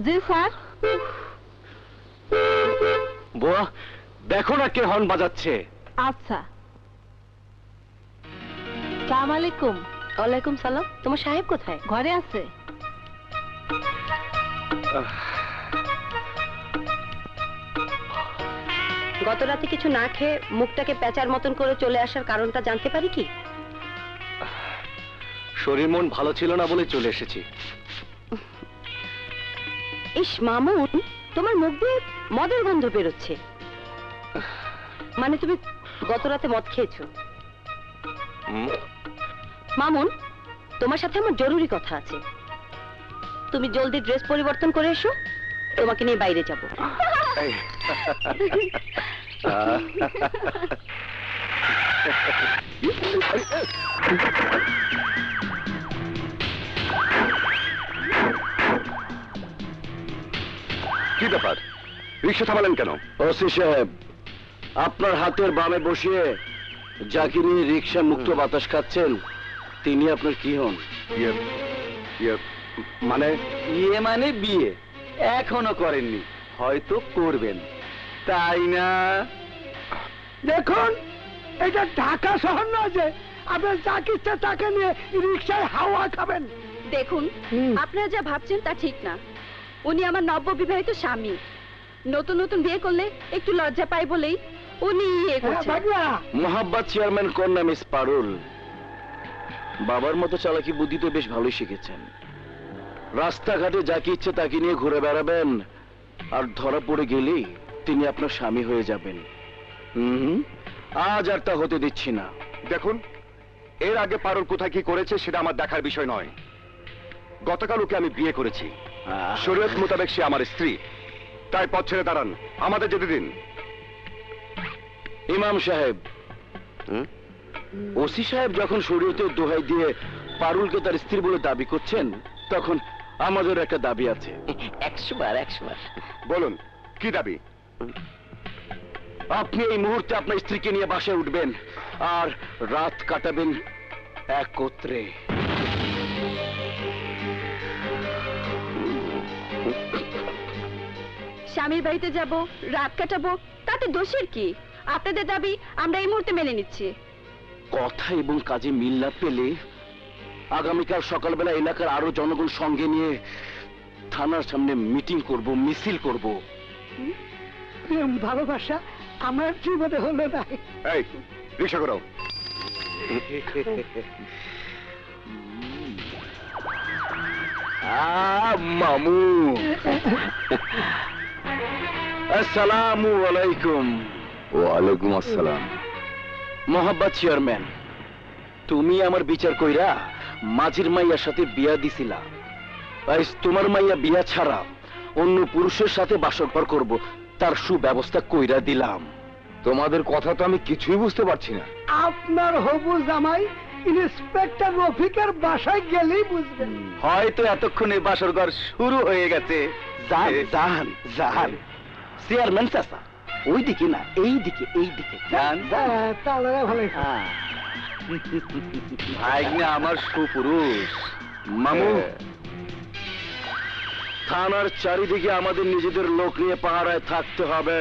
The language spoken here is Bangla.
জি স্যার। বুয়া দেখো না কে হর্ন বাজাচ্ছে। আচ্ছা। সালাম আলাইকুম। ওয়ালাইকুম সালাম। তোমার সাহেব কোথায়? ঘরে আছে। গত রাতে কিছু না খেয়ে মুখটাকে পেঁচার মতন করে চলে আসার কারণটা জানতে পারি কি? শরীর মন ভালো ছিল না বলে চলে এসেছি। ইস মামুন, তোমার মুখ দিয়ে মদের গন্ধ বেরোচ্ছে। মানে তুমি গত রাতে মদ খেয়েছো? মামুন, তোমার সাথে আমার জরুরি কথা আছে। তুমি জলদি ড্রেস পরিবর্তন করে এসো, তোমাকে নিয়ে বাইরে যাব। কি ব্যাপার, রিক্সা থামালেন কেন? ওসি সাহেব, আপনার হাতের বামে বসিয়ে যাকে নিয়ে রিক্সা মুক্ত বাতাস খাচ্ছেন তিনি আপনার কি হন? মানে বিয়ে এখনো করেননি, হয়তো করবেন, তাই না? দেখুন, এটা ঢাকা শহর নয় যে আপনার যাকে ইচ্ছা তাকে নিয়ে রিক্সায় হাওয়া খাবেন। দেখুন, আপনারা যা ভাবছেন তা ঠিক না। উনি আমার নব্য বিবাহিত স্বামী। নতুন নতুন বিয়ে করলে একটু লজ্জা পায় বলেই উনি মোহাব্বত চেয়ারম্যান কন্যা মিস পারুল, বাবার মতো চালাকি বুদ্ধি তো বেশ ভালোই শিখেছেন। রাস্তাঘাটে যাকে ইচ্ছে তাকে নিয়ে ঘুরে বেড়াবেন, আর ধরা পড়ে গেলেই তিনি আপনার স্বামী হয়ে যাবেন। আজ আর তা হতে দিচ্ছি না। দেখুন, এর আগে পারুল কোথায় কি করেছে সেটা আমার দেখার বিষয় নয়। গতকাল ওকে আমি বিয়ে করেছি, শরীয়ত মোতাবেক সে আমার স্ত্রী, তাই পথ ছেড়ে দাঁড়ান, আমাদের যেতে দিন। ইমাম সাহেব, ওসি সাহেব যখন শরীয়তের দোহাই দিয়ে পারুলকে তার স্ত্রী বলে দাবি করছেন, তখন আমাদের একটা দাবি আছে। 100 বার। বলুন, কি দাবি? আপনি এই মুহূর্তে আপনার স্ত্রীকে নিয়ে বাসায় উঠবেন আর রাত কাটাবেন একত্রে। স্বামীর বাড়িতে যাব, রাত কাটাবো, তাতে দোষের কি? আপনাদের দাবি আমরা এই মুহূর্তে মেনে নিচ্ছি। কথা এবং কাজে মিল না পেলে আগামীকাল সকালবেলা এলাকার আরো জনগণ সঙ্গে নিয়ে থানার সামনে মিটিং করব, মিছিল করব। প্রেম ভালোবাসা আমার জীবনে হলো না। এই রিক্সা করো। মামু, আসসালামু আলাইকুম। ওয়ালাইকুম আসসালাম। মোহাব্বত চেয়ারম্যান, তুমি আমার বিচার কইরা মাঝির মাইয়ার সাথে বিয়া দিছিলা, আজ তোমার মাইয়া বিয়া ছাড়া অন্য পুরুষের সাথে বাসরঘর করব, তার সুব্যবস্থা কইরা দিলাম। তোমাদের কথা তো আমি কিছুই বুঝতে পারছি না। আপনার হবু জামাই ইন্সপেক্টর রফিকের বাসায় গেলেই বুঝবেন। হয়তো এতক্ষণে বাসরঘর শুরু হয়ে গেছে। যান চেয়ারম্যান চাচা, ওইদিকে না এইদিকে, যান। তাহলে ভালো। ভাইগনা আমার সুপুরুষ। মামু, থানার চারিদিকে আমাদের নিজেদের লোক নিয়ে পাহারায় থাকতে হবে।